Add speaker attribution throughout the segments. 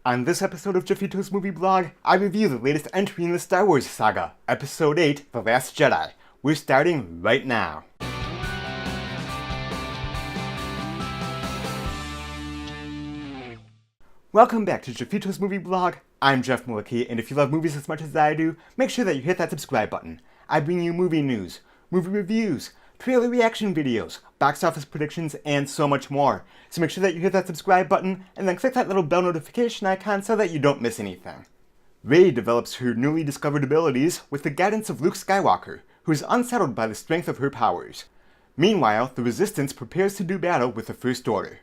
Speaker 1: On this episode of Jeffito's Movie Blog, I review the latest entry in the Star Wars saga, Episode 8, The Last Jedi. We're starting right now. Welcome back to Jeffito's Movie Blog. I'm Jeff Malicki, and if you love movies as much as I do, make sure that you hit that subscribe button. I bring you movie news, movie reviews, trailer reaction videos, box office predictions, and so much more. So make sure that you hit that subscribe button, and then click that little bell notification icon so that you don't miss anything. Rey develops her newly discovered abilities with the guidance of Luke Skywalker, who is unsettled by the strength of her powers. Meanwhile, the Resistance prepares to do battle with the First Order.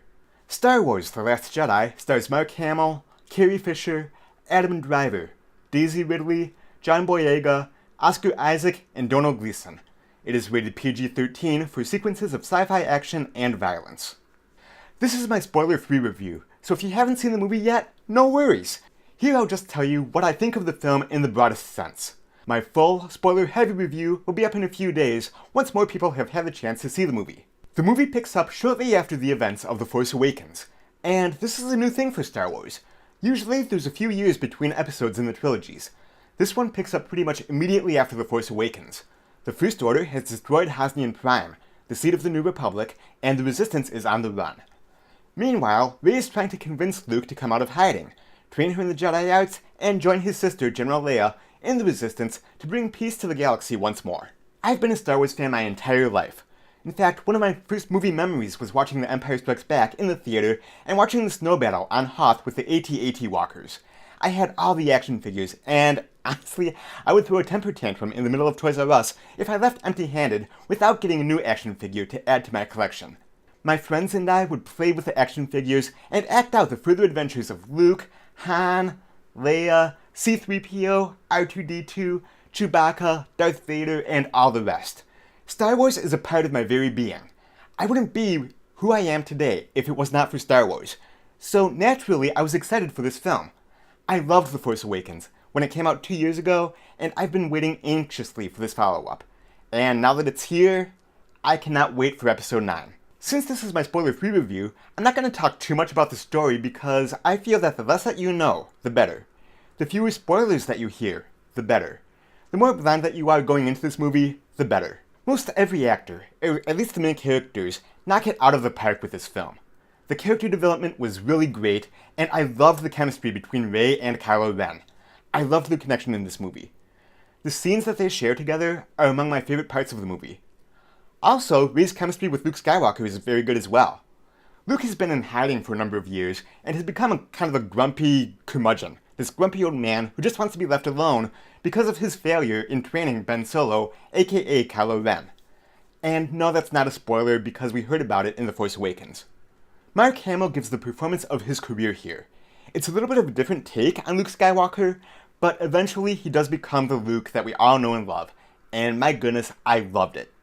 Speaker 1: Star Wars The Last Jedi stars Mark Hamill, Carrie Fisher, Adam Driver, Daisy Ridley, John Boyega, Oscar Isaac, and Donald Gleason. It is rated PG-13 for sequences of sci-fi action and violence. This is my spoiler-free review, so if you haven't seen the movie yet, no worries. Here I'll just tell you what I think of the film in the broadest sense. My full, spoiler-heavy review will be up in a few days, once more people have had the chance to see the movie. The movie picks up shortly after the events of The Force Awakens, and this is a new thing for Star Wars. Usually there's a few years between episodes in the trilogies. This one picks up pretty much immediately after The Force Awakens. The First Order has destroyed Hosnian Prime, the seat of the New Republic, and the Resistance is on the run. Meanwhile, Rey is trying to convince Luke to come out of hiding, train her in the Jedi arts, and join his sister General Leia in the Resistance to bring peace to the galaxy once more. I've been a Star Wars fan my entire life. In fact, one of my first movie memories was watching The Empire Strikes Back in the theater and watching the snow battle on Hoth with the AT-AT walkers. I had all the action figures, and honestly, I would throw a temper tantrum in the middle of Toys R Us if I left empty-handed without getting a new action figure to add to my collection. My friends and I would play with the action figures and act out the further adventures of Luke, Han, Leia, C-3PO, R2-D2, Chewbacca, Darth Vader, and all the rest. Star Wars is a part of my very being. I wouldn't be who I am today if it was not for Star Wars. So naturally, I was excited for this film. I loved The Force Awakens when it came out 2 years ago, and I've been waiting anxiously for this follow-up. And now that it's here, I cannot wait for Episode 9. Since this is my spoiler-free review, I'm not going to talk too much about the story because I feel that the less that you know, the better. The fewer spoilers that you hear, the better. The more blind that you are going into this movie, the better. Most every actor, or at least the main characters, knock it out of the park with this film. The character development was really great, and I loved the chemistry between Rey and Kylo Ren. I loved their connection in this movie. The scenes that they share together are among my favorite parts of the movie. Also, Rey's chemistry with Luke Skywalker is very good as well. Luke has been in hiding for a number of years, and has become a kind of a grumpy curmudgeon, this grumpy old man who just wants to be left alone because of his failure in training Ben Solo, aka Kylo Ren. And no, that's not a spoiler because we heard about it in The Force Awakens. Mark Hamill gives the performance of his career here. It's a little bit of a different take on Luke Skywalker, but eventually he does become the Luke that we all know and love, and my goodness, I loved it.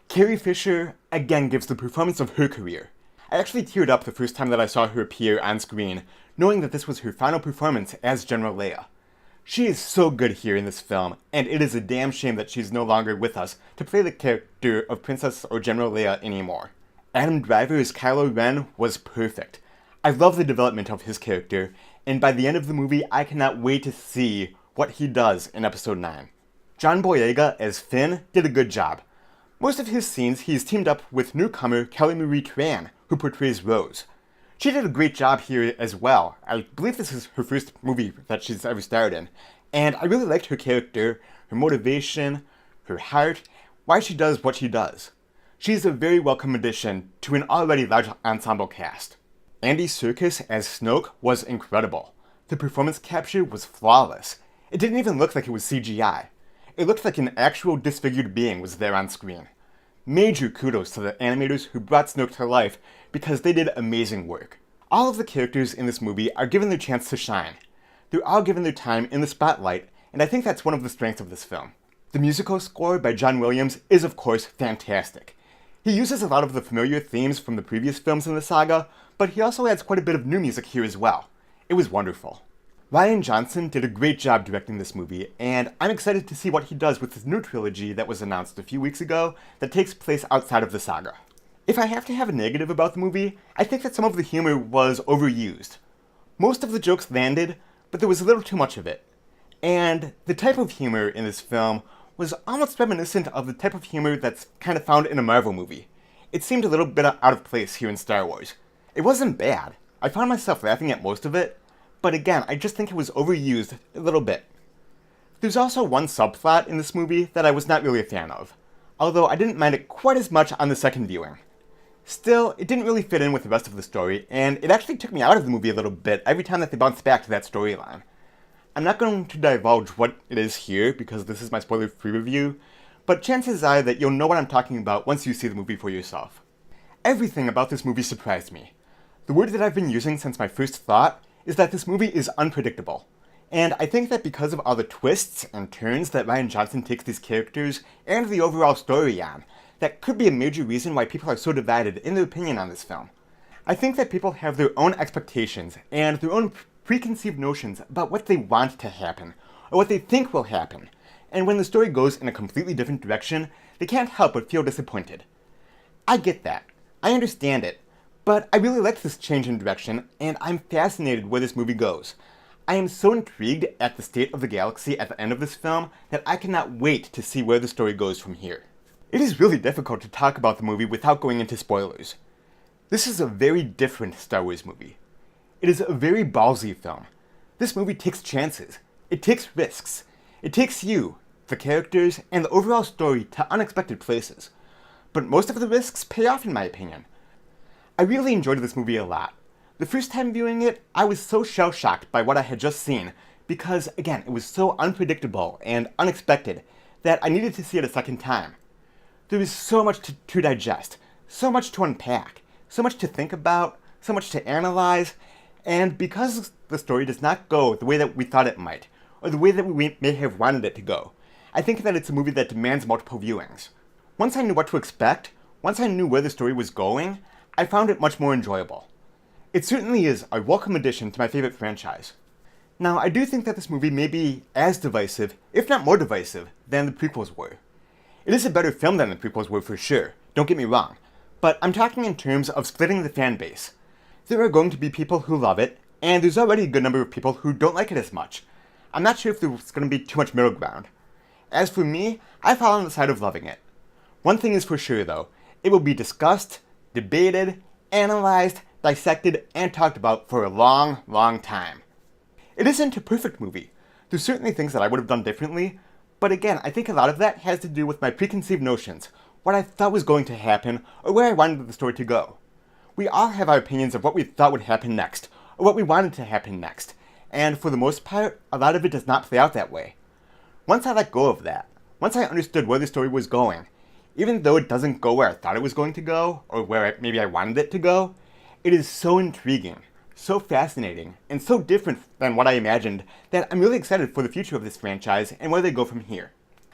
Speaker 1: Carrie Fisher again gives the performance of her career. I actually teared up the first time that I saw her appear on screen, knowing that this was her final performance as General Leia. She is so good here in this film, and it is a damn shame that she's no longer with us to play the character of Princess or General Leia anymore. Adam Driver as Kylo Ren was perfect. I love the development of his character, and by the end of the movie, I cannot wait to see what he does in Episode 9. John Boyega as Finn did a good job. Most of his scenes, he's teamed up with newcomer Kelly Marie Tran, who portrays Rose. She did a great job here as well. I believe this is her first movie that she's ever starred in, and I really liked her character, her motivation, her heart, why she does what she does. She's a very welcome addition to an already large ensemble cast. Andy Serkis as Snoke was incredible. The performance capture was flawless. It didn't even look like it was CGI. It looked like an actual disfigured being was there on screen. Major kudos to the animators who brought Snoke to life because they did amazing work. All of the characters in this movie are given their chance to shine. They're all given their time in the spotlight, and I think that's one of the strengths of this film. The musical score by John Williams is of course fantastic. He uses a lot of the familiar themes from the previous films in the saga, but he also adds quite a bit of new music here as well. It was wonderful. Rian Johnson did a great job directing this movie, and I'm excited to see what he does with his new trilogy that was announced a few weeks ago that takes place outside of the saga. If I have to have a negative about the movie, I think that some of the humor was overused. Most of the jokes landed, but there was a little too much of it. And the type of humor in this film was almost reminiscent of the type of humor that's kind of found in a Marvel movie. It seemed a little bit out of place here in Star Wars. It wasn't bad. I found myself laughing at most of it, but again, I just think it was overused a little bit. There's also one subplot in this movie that I was not really a fan of, although I didn't mind it quite as much on the second viewing. Still, it didn't really fit in with the rest of the story, and it actually took me out of the movie a little bit every time that they bounced back to that storyline. I'm not going to divulge what it is here because this is my spoiler-free review, but chances are that you'll know what I'm talking about once you see the movie for yourself. Everything about this movie surprised me. The word that I've been using since my first thought is that this movie is unpredictable. And I think that because of all the twists and turns that Rian Johnson takes these characters and the overall story on, that could be a major reason why people are so divided in their opinion on this film. I think that people have their own expectations and their own preconceived notions about what they want to happen, or what they think will happen, and when the story goes in a completely different direction, they can't help but feel disappointed. I get that. I understand it. But I really like this change in direction, and I'm fascinated where this movie goes. I am so intrigued at the state of the galaxy at the end of this film that I cannot wait to see where the story goes from here. It is really difficult to talk about the movie without going into spoilers. This is a very different Star Wars movie. It is a very ballsy film. This movie takes chances. It takes risks. It takes you, the characters, and the overall story to unexpected places. But most of the risks pay off in my opinion. I really enjoyed this movie a lot. The first time viewing it, I was so shell-shocked by what I had just seen, because, again, it was so unpredictable and unexpected that I needed to see it a second time. There was so much to digest, so much to unpack, so much to think about, so much to analyze, and because the story does not go the way that we thought it might, or the way that we may have wanted it to go, I think that it's a movie that demands multiple viewings. Once I knew what to expect, once I knew where the story was going, I found it much more enjoyable. It certainly is a welcome addition to my favorite franchise. Now, I do think that this movie may be as divisive, if not more divisive, than the prequels were. It is a better film than the prequels were for sure, don't get me wrong, but I'm talking in terms of splitting the fan base. There are going to be people who love it, and there's already a good number of people who don't like it as much. I'm not sure if there's going to be too much middle ground. As for me, I fall on the side of loving it. One thing is for sure though, it will be discussed, debated, analyzed, dissected, and talked about for a long, long time. It isn't a perfect movie. There's certainly things that I would have done differently, but again, I think a lot of that has to do with my preconceived notions, what I thought was going to happen, or where I wanted the story to go. We all have our opinions of what we thought would happen next, or what we wanted to happen next, and for the most part, a lot of it does not play out that way. Once I let go of that, once I understood where the story was going, even though it doesn't go where I thought it was going to go, or where maybe I wanted it to go, it is so intriguing, so fascinating, and so different than what I imagined that I'm really excited for the future of this franchise and where they go from here.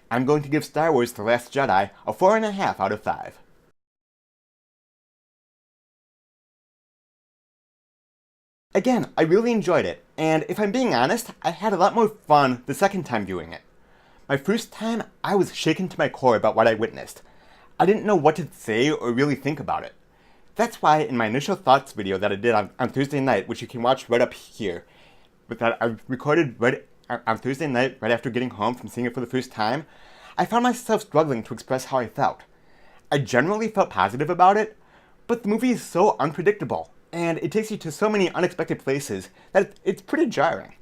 Speaker 1: I'm going to give Star Wars The Last Jedi a 4.5 out of 5. Again, I really enjoyed it, and if I'm being honest, I had a lot more fun the second time viewing it. My first time, I was shaken to my core about what I witnessed. I didn't know what to say or really think about it. That's why in my initial thoughts video that I did on Thursday night, which you can watch right up here, but that I recorded right on Thursday night right after getting home from seeing it for the first time, I found myself struggling to express how I felt. I generally felt positive about it, but the movie is so unpredictable, and it takes you to so many unexpected places that it's pretty jarring.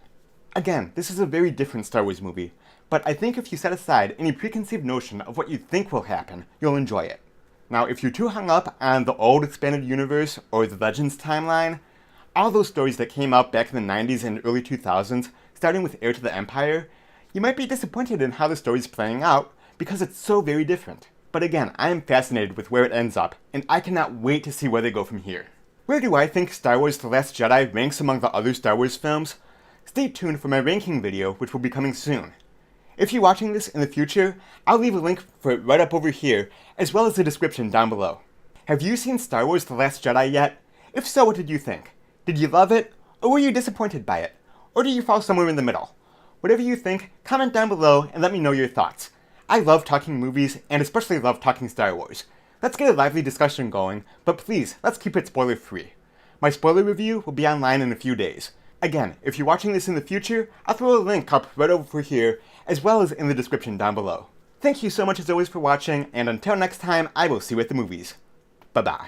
Speaker 1: Again, this is a very different Star Wars movie, but I think if you set aside any preconceived notion of what you think will happen, you'll enjoy it. Now, if you're too hung up on the old expanded universe or the Legends timeline, all those stories that came out back in the 90s and early 2000s, starting with Heir to the Empire, you might be disappointed in how the story's playing out because it's so very different. But again, I am fascinated with where it ends up, and I cannot wait to see where they go from here. Where do I think Star Wars The Last Jedi ranks among the other Star Wars films? Stay tuned for my ranking video, which will be coming soon. If you're watching this in the future, I'll leave a link for it right up over here, as well as the description down below. Have you seen Star Wars The Last Jedi yet? If so, what did you think? Did you love it? Or were you disappointed by it? Or did you fall somewhere in the middle? Whatever you think, comment down below and let me know your thoughts. I love talking movies, and especially love talking Star Wars. Let's get a lively discussion going, but please, let's keep it spoiler-free. My spoiler review will be online in a few days. Again, if you're watching this in the future, I'll throw a link up right over here, as well as in the description down below. Thank you so much as always for watching, and until next time, I will see you at the movies. Bye-bye.